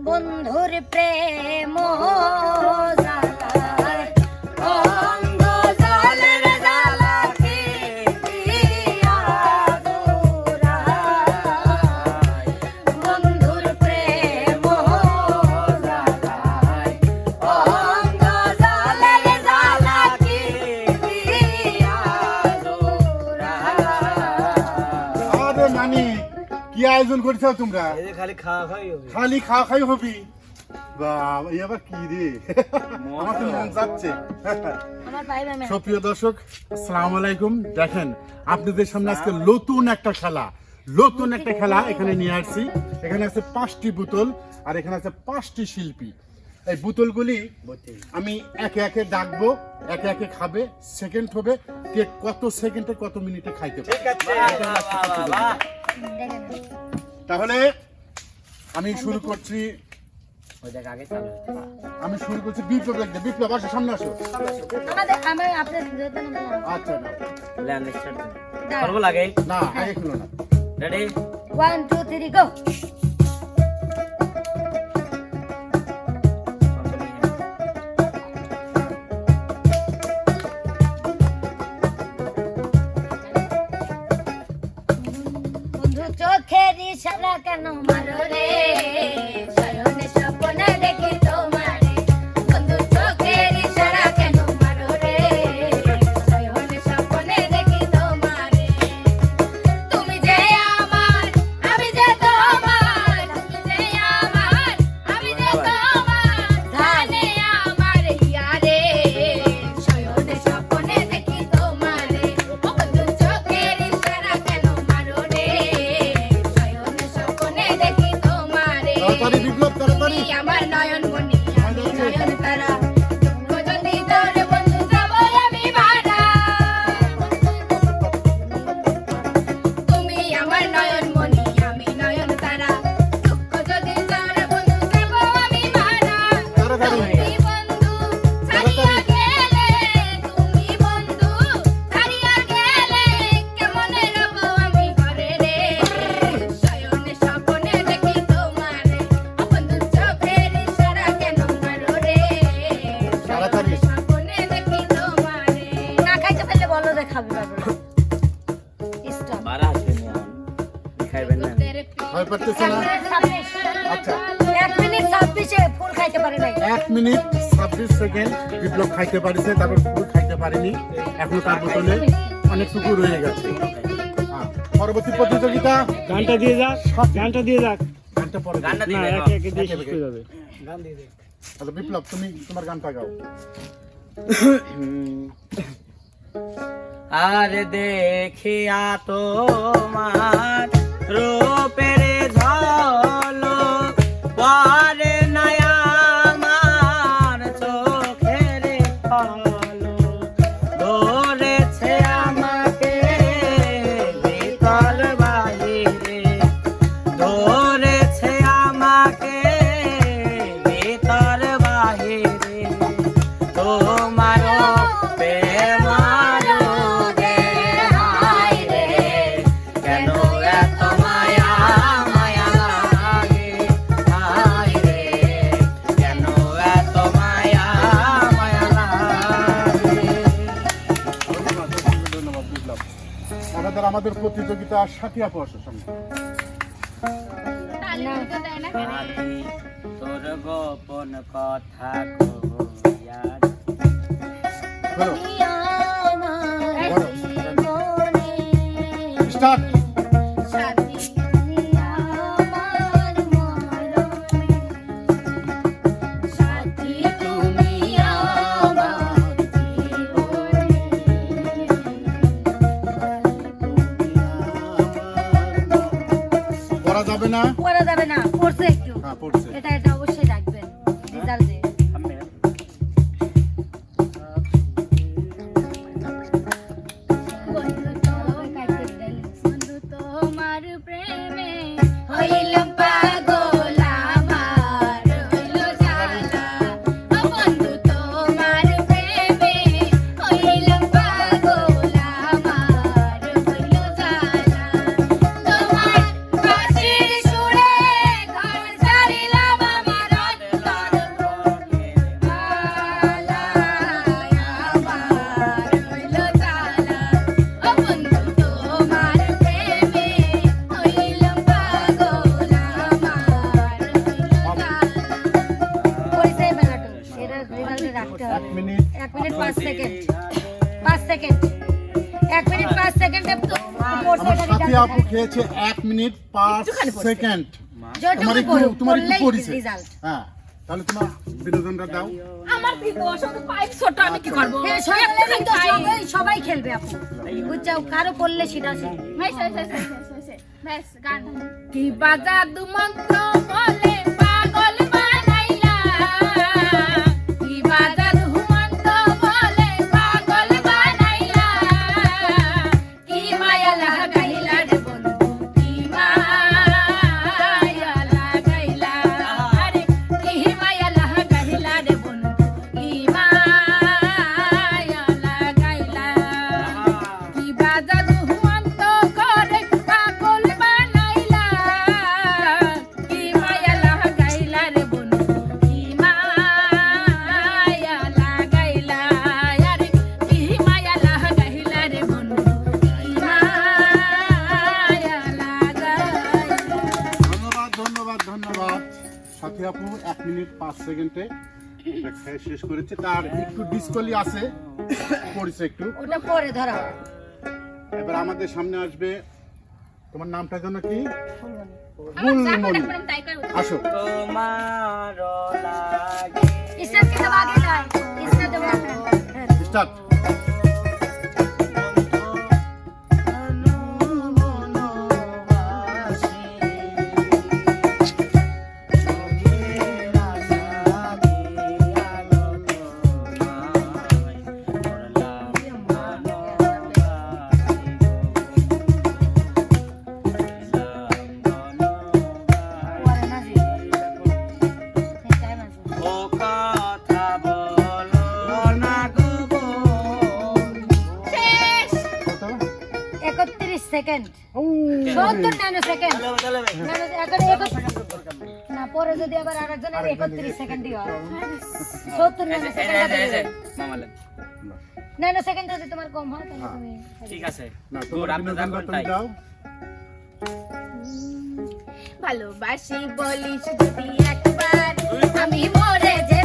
বন্ধুর প্রেম জালায় অঙ্গ জলের জ্বালা কি দিয়া দূরায়। বন্ধুর প্রেম জালায় অঙ্গ জলের জ্বালা কি দিয়া দূরায়। আরে নানি কি আয়োজন করছো তোমরা? এই যে খালি খাওয়া খাই হবে। খালি খাওয়া খাই হবি? বাবা এই আবার কি রে, আমার তো মন যাচ্ছে। আমার ভাই বোন সুপ্রিয় দর্শক আসসালামু আলাইকুম। দেখেন আপনাদের সামনে আজকে নতুন একটা খেলা এখানে নিয়ে আসছি। এখানে আছে 5টি বোতল আর এখানে আছে 5টি শিল্পী। এই বোতলগুলি আমি একে একে ডাকবো, একে একে খাবে, সেকেন্ড হবে কে কত সেকেন্ডে কত মিনিটে খাইতে পারে। ঠিক আছে। বাহ। দেখেন তাহলে আমি শুরু করছি। ওই দেখ আগে চালু। বিপ্লব লাগবে। বিপ্লব আসো, সামনে আসো। আমি আপনাদের দুটো নাম আচ্ছা না ল্যান্ড স্টার্ট করব লাগে। না আগে খুলো না। রেডি 1 2 3 গো। বন্ধু চোখের ইশারা কেন মারো রে, শয়নে স্বপ্নে দেখি তোমারে। বন্ধু চোখের ইশারা কেন মারো রে, শয়নে স্বপ্নে দেখি তোমারে। তুমি যে আমার, আমি যে তোমার, তুমি যে আমার, আমি যে তোমার, জানে আমার ইয়ারে, শয়নে স্বপ্নে দেখি তোমারে। বন্ধু চোখের ইশারা কেন মারো রে, শয়নে স্বপ্নে দেখি তোমারে। তাড়াতাড়ি বিপ্লব, তাড়াতাড়ি। তুমি আমার নয়ন মনি, আমি নয়ন তারা। যদি তোর বন্ধু যাব আমি ভাড়া। তুমি আমার নয়ন মনি, আমি নয়ন তারা। দুঃখ যদি তোর বন্ধু যাব আমি ভাড়া। তাড়াতাড়ি। তুমি বন্ধু ছাড়িয়া গেলে, তুমি বন্ধু ছাড়িয়া গেলে, কেমনে রব আমি ঘরে রে, শয়নে স্বপ্নে দেখি তোমারে। বন্ধু চোখের ইশারা কেন মারো রে, তাড়াতাড়ি। স্বপ্নে দেখি তোমারে। না খাইতে পারলে বলো যে খাবে বাবা। স্টপ। বারা আসবে না। খাইবেন না। ভয় পারতেছে না? আচ্ছা 1 মিনিট 26 এ ফুল খাইতে পারে নাই। 1 মিনিট 26 সেকেন্ড বিপ্লব খাইতে পারিছে, তারপর ফুল খাইতে পারেনি। এখনো তার বোতলে অনেকটুকু রয়ে গেছে। পরবর্তী প্রতিযোগিতা গানটা দিয়ে যাক, গানটা দিয়ে যাক। গানটা পরে দিই। গানটা না, দিলে একে একে দিয়ে শেষ হয়ে যাবে। গান দিয়ে দে। আচ্ছা বিপ্লব তুমি তোমার গানটা গাও। আর দেখিয়া তোমার রূপের ঝলক পারে না আমার চোখের পলক। ধরেছে আমাকে ভিতর বাহিরে, ধরেছে আমাকে ভিতর বাহিরে। তোমার প্রেম আলোকে হায় রে, কেন এত মায়া মায়া লাগে, হায় রে, কেন এত মায়া মায়া লাগে। ধন্যবাদ বিপ্লব। আমাদের আমাদের প্রতিযোগিতা সাথী আপু আসো সামনে। আদি তোর গোপন কথা কইয়া বলো তুমি আমার জীবনে স্টার্ট। সাথী, তুমি আমার মরণে। সাথী, তুমি আমার জীবনে। করা যাবে না? পড়া যাবে না, পড়ছে একটু। হ্যাঁ পড়ছে। এটা অবশ্যই রাখবেন রেজাল্টে। আমি বন্ধু তোমার প্রেমে হইলাম পাগল, আমার হইল জ্বালা। বন্ধু তোমার প্রেমে হইলাম পাগল, আমার হইল জ্বালা। তোমার বাঁশির সুরে ঘর ছাড়িলাম সাথী আপু খেয়েছে 1 মিনিট 5 সেকেন্ড। তোমার একটু পড়িছে। হ্যাঁ, তাহলে তোমার বিনোদনটা দাও। আমার ভিডিও শুধু পাইপ ছোট, আমি কি করব? হ্যাঁ, সবাই খেলবে আপু, বুঝছো? কারো পড়লে সেটা আছে। ব্যাস গান। কি বাজাদু মন্ত্র বলে পাগল বানাইলা, কি বাজাদু মন্ত্র বলে পাগল বানাইলা, কি মায়া লাগাইলা রে বন্ধু, কি মায়া লাগাইলা, আরে কি মায়া লাগাইলা রে বন্ধু, কি মায়া লাগাইলা, কি বাজাদু মন্ত্র করে পাগল বানাইলা, কি মায়া লাগাইলা রে বন্ধু, কি মায়া লাগাইলা, আরে কি মায়া লাগাইলা রে বন্ধু, কি মায়া লাগাইলা। ধন্যবাদ সাথী আপু 1 মিনিট 5 সেকেন্ডে এটা খেয়ে শেষ করেছে। তার একটু ডিসকলি আছে, পড়িছে একটু। ওটা পরে ধরা। এবার আমাদের সামনে আসবে, তোমার নামটা যেন কি? আমার যা বুলমনি। মনে করেন তাই করব। আসো। তোমার লাগে স্টার্ট কে আগে যায়, স্টার্ট দেবো। হ্যাঁ, স্টার্ট। পরে না যে। এই টাইম আছে। ও কথা বলো না গো বন্ধু। শেষ। কত? 31 সেকেন্ড, ও, 70 ন্যানো সেকেন্ড। চলো না, পরে যদি আবার আরেকজনের 31 সেকেন্ডই হয়, 70 ন্যানো সেকেন্ড। মামালে ন্যানো সেকেন্ড যদি তোমার কম হয় তাহলে তুমি ঠিক আছে। না, গুড, তোমার আপনার যা বিনোদনটা করেন তুমি তাই। দাও। ভালোবাসি বলিস যদি একবার, আমি মরে যে